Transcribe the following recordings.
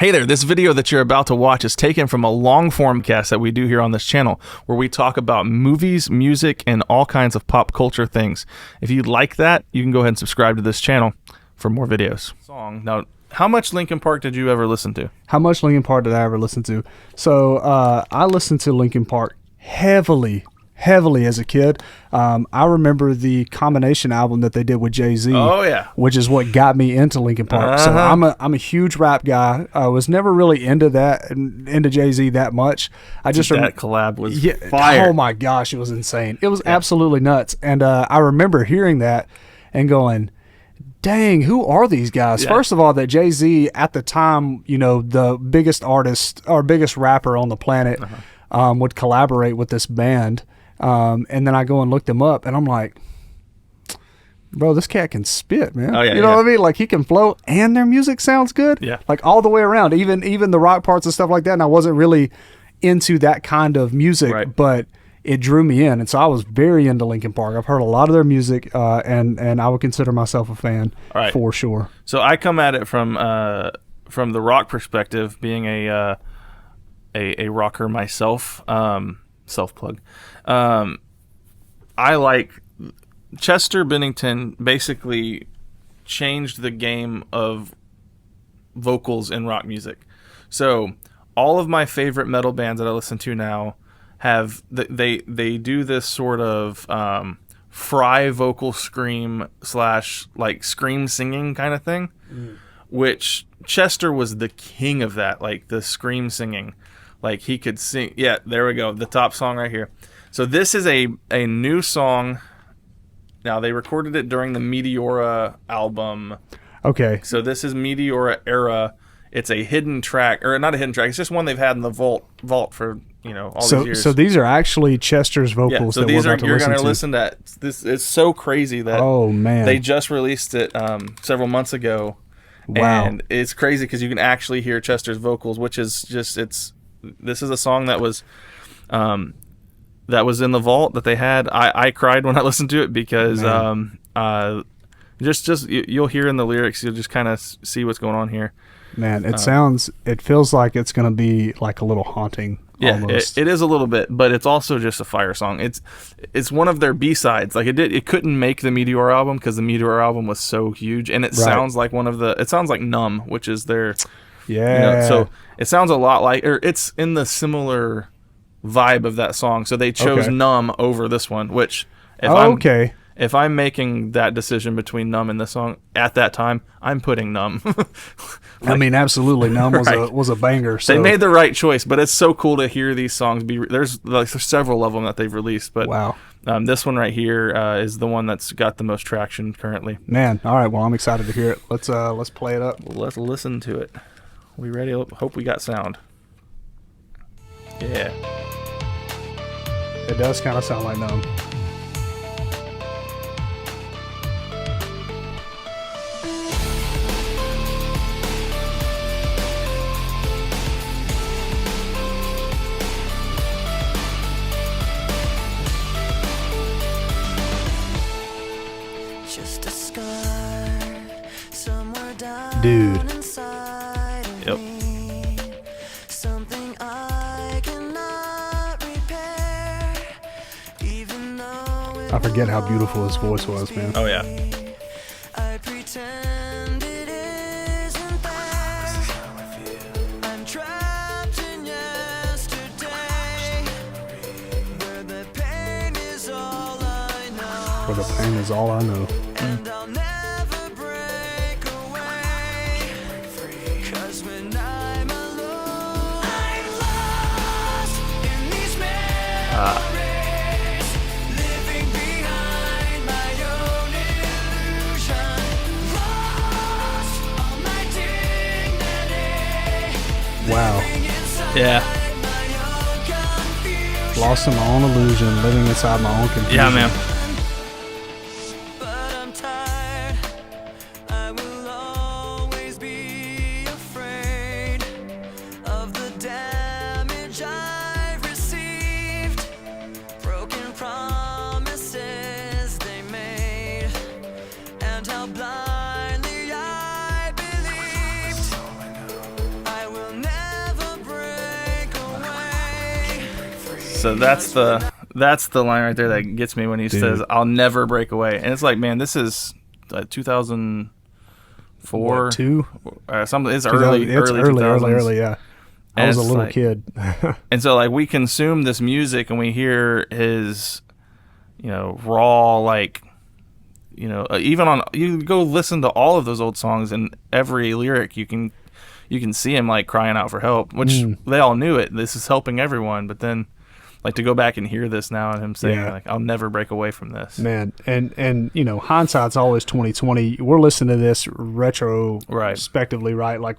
Hey there, this video that you're about to watch is taken from a long-form cast that we do here on this channel, where we talk about movies, music, and all kinds of pop culture things. If you'd like that, you can go ahead and subscribe to this channel for more videos. Now, how much Linkin Park did you ever listen to? How much Linkin Park did I ever listen to? So I listened to Linkin Park heavily as a kid. I remember the combination album that they did with Jay-Z. Oh yeah, which is what got me into Linkin Park. So I'm a huge rap guy. I was never really into Jay-Z that much. I just that collab was fire. Oh my gosh, it was insane. It was absolutely nuts. And I remember hearing that and going, dang, who are these guys? Yeah. First of all, that Jay-Z at the time, you know, the biggest artist or biggest rapper on the planet, would collaborate with this band. And then I go and look them up, and I'm like, bro, this cat can spit, man. Oh, yeah, you know what I mean? Like, he can flow, and their music sounds good. Yeah. Like, all the way around, even the rock parts and stuff like that. And I wasn't really into that kind of music, but it drew me in. And so I was very into Linkin Park. I've heard a lot of their music, and I would consider myself a fan for sure. So I come at it from the rock perspective, being a rocker myself. Self-plug. I like Chester Bennington basically changed the game of vocals in rock music. So all of my favorite metal bands that I listen to now have they do this sort of fry vocal scream / like scream singing kind of thing, which Chester was the king of that, like the scream singing. Like, he could sing. Yeah, there we go. The top song right here. So this is a new song. Now, they recorded it during the Meteora album. Okay. So this is Meteora era. It's a hidden track, or not a hidden track. It's just one they've had in the vault for, you know, all these years. So these are actually Chester's vocals. Yeah, so that these we're are about to you're listen going to to listen to. This is so crazy that they just released it several months ago. Wow. And it's crazy because you can actually hear Chester's vocals, which is just This is a song that was in the vault that they had. I cried when I listened to it because you'll hear in the lyrics, you'll just kind of see what's going on here. Man, it feels like it's going to be like a little haunting. Yeah, almost. It is a little bit, but it's also just a fire song. It's one of their B-sides. Like, it couldn't make the Meteor album because the Meteor album was so huge, and it sounds like it sounds like Numb, which is their. Yeah. You know, so it sounds a lot like, or it's in the similar vibe of that song. So they chose Numb over this one, which if I'm making that decision between Numb and this song at that time, I'm putting Numb. I mean, absolutely, Numb was a banger. So. They made the right choice, but it's so cool to hear these songs there's several of them that they've released, but wow. This one right here is the one that's got the most traction currently. Man, all right, well, I'm excited to hear it. Let's play it up. Let's listen to it. We ready? Hope we got sound. Yeah. It does kind of sound like Numb. Just a scar somewhere down. Dude. Yep. Something I cannot repair, even though I forget how beautiful his voice was, man. Oh yeah. I pretend it isn't there. I'm trapped in yesterday, where the pain is all I know. Where the pain is all I know. And I'll never break away, 'cause when I'm alone, I'm lost in these memories, living behind my own illusion, lost all my dignity. Wow. Yeah. Lost in my own illusion, living inside my own confusion. Yeah, man. Blindly I believed I would So that's the line right there that gets me when he says, "I'll never break away." And it's like, man, this is 2004, What, two? Something. It's early, It's early, early. Yeah, I And was a it's little like- kid. And so like we consume this music and we hear his, raw, like, even on, you go listen to all of those old songs and every lyric you can see him like crying out for help, which they all knew it. This is helping everyone. But then like to go back and hear this now and him saying like, I'll never break away from this. Man, and hindsight's always 2020. We're listening to this retrospectively, right? Like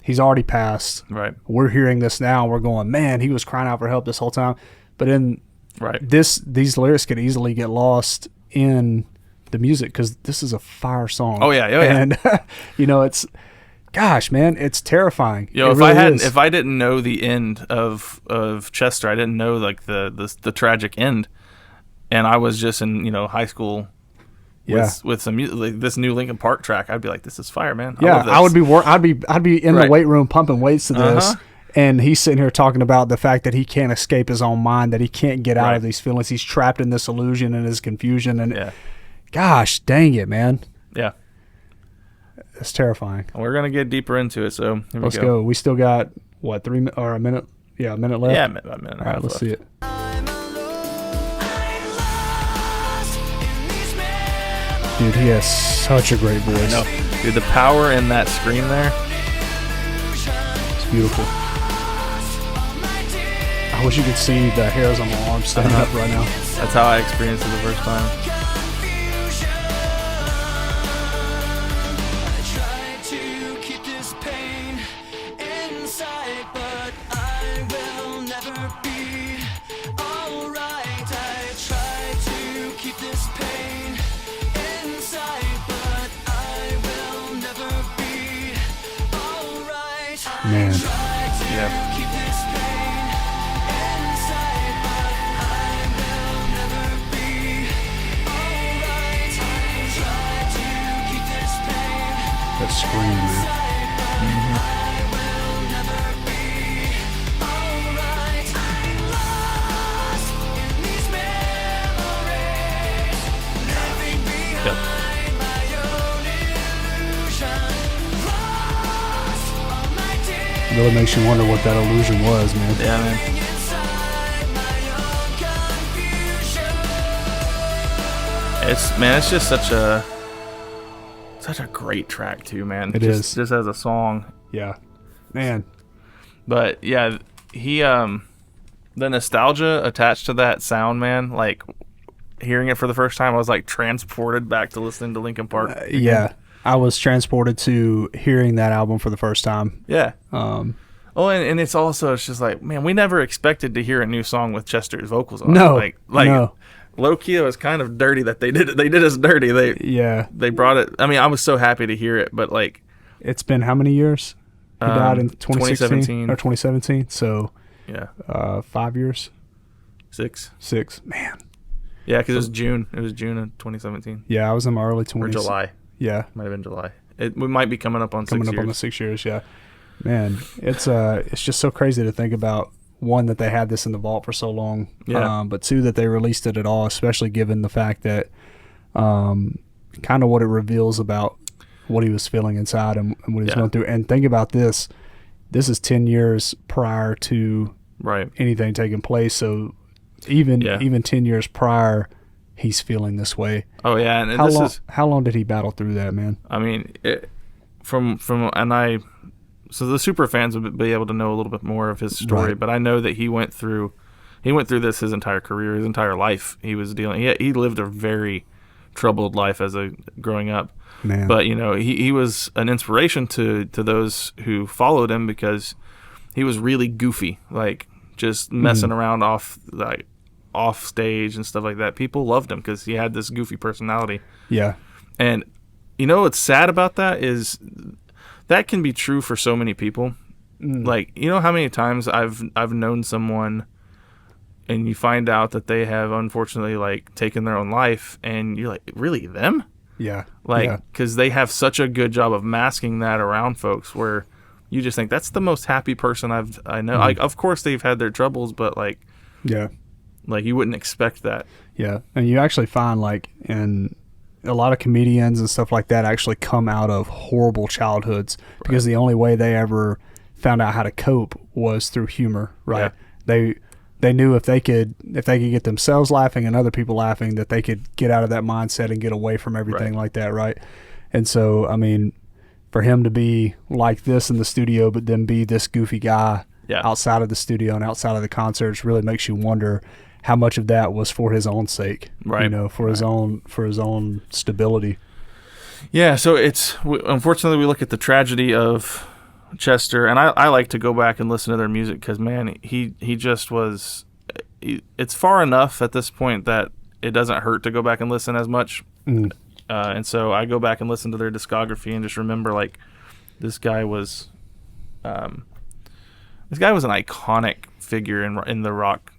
he's already passed. Right. We're hearing this now. And we're going, man, he was crying out for help this whole time. But in these lyrics could easily get lost in the music because this is a fire song. Oh yeah. And it's, gosh, man, it's terrifying. If I didn't know the end of Chester, I didn't know like the tragic end, and I was just in high school. With some music, like this new Linkin Park track, I'd be like, "This is fire, man!" I would be. I'd be in the weight room pumping weights to this, and he's sitting here talking about the fact that he can't escape his own mind, that he can't get out of these feelings. He's trapped in this illusion and his confusion, and gosh, dang it, man! Yeah, it's terrifying. And we're gonna get deeper into it, so let's go. We still got what, 3 minutes or a minute? Yeah, a minute left. Yeah, a minute. All right, let's see it. Dude, he has such a great voice. I know. Dude, the power in that scream there. It's beautiful. I wish you could see the hairs on my arms standing up right now. That's how I experienced it the first time. Man. Yeah. That scream, man. Really makes you wonder what that illusion was, man. Yeah, man. It's just such a great track too, man. It is. Just as a song. Yeah. Man. But yeah, he the nostalgia attached to that sound, man, like hearing it for the first time, I was like transported back to listening to Linkin Park. Yeah. I was transported to hearing that album for the first time. Yeah. And it's just like, man, we never expected to hear a new song with Chester's vocals on it. No. Low key, it was kind of dirty that they did it. They did us dirty. They brought it. I mean, I was so happy to hear it, but like, it's been how many years? He died in 2017 or 2017. So, yeah, 5 years. 6. Man. Yeah, because it was June. It was June of 2017. Yeah, I was in my early 20s. Or July. Yeah, might have been July. We might be coming up on 6 years. On the 6 years. Yeah, man, it's just so crazy to think about. One, that they had this in the vault for so long. Yeah. But two, that they released it at all, especially given the fact that kind of what it reveals about what he was feeling inside and what he was going through. And think about this. This is 10 years prior to anything taking place. So even 10 years prior, he's feeling this way. Oh, yeah. And how long did he battle through that, man? I mean, so the super fans would be able to know a little bit more of his story, but I know that he went through this his entire career, his entire life. He lived a very troubled life growing up. Man. But he was an inspiration to those who followed him because he was really goofy, like just messing around off stage and stuff like that. People loved him because he had this goofy personality. Yeah. And what's sad about that is that can be true for so many people. Like, how many times I've known someone and you find out that they have unfortunately like taken their own life and you're like, really, them? Yeah. Like, because they have such a good job of masking that around folks where you just think that's the most happy person I know. Like, of course they've had their troubles, but like Yeah. Like, you wouldn't expect that. Yeah. And you actually find, like, in a lot of comedians and stuff like that actually come out of horrible childhoods because the only way they ever found out how to cope was through humor, right? Yeah. They knew if they could get themselves laughing and other people laughing, that they could get out of that mindset and get away from everything like that, right? And so, I mean, for him to be like this in the studio, but then be this goofy guy outside of the studio and outside of the concerts really makes you wonder how much of that was for his own sake, right? You know, for his own stability. Yeah. So unfortunately, we look at the tragedy of Chester, and I like to go back and listen to their music because, man, he just was. It's far enough at this point that it doesn't hurt to go back and listen as much. And so I go back and listen to their discography and just remember, like, this guy was an iconic figure in the rock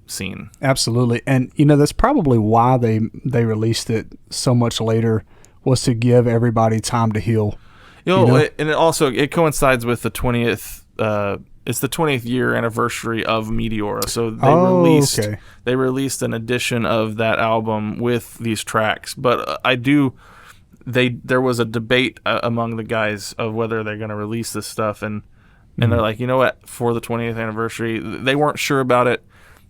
scene. Absolutely. And you know, that's probably why they released it so much later, was to give everybody time to heal. You know? And it also coincides with the 20th it's the 20th year anniversary of Meteora. So they released an edition of that album with these tracks. But there was a debate among the guys of whether they're going to release this stuff, and they're like, you know what, for the 20th anniversary, they weren't sure about it.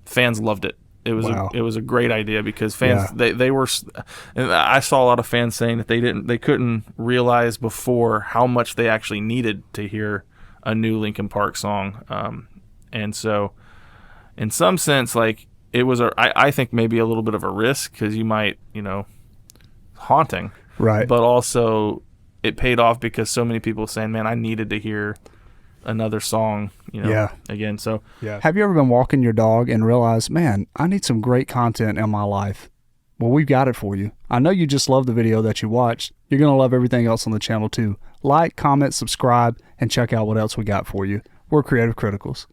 Fans loved it. It was a great idea because fans they were, and I saw a lot of fans saying that they couldn't realize before how much they actually needed to hear a new Linkin Park song, and so in some sense, like, it was I think maybe a little bit of a risk because you might, haunting, right? But also it paid off because so many people saying, man, I needed to hear another song, again. So have you ever been walking your dog and realized, man, I need some great content in my life? Well, we've got it for you. I know you just love the video that you watched. You're going to love everything else on the channel too. Like, comment, subscribe, and check out what else we got for you. We're Creative Criticals.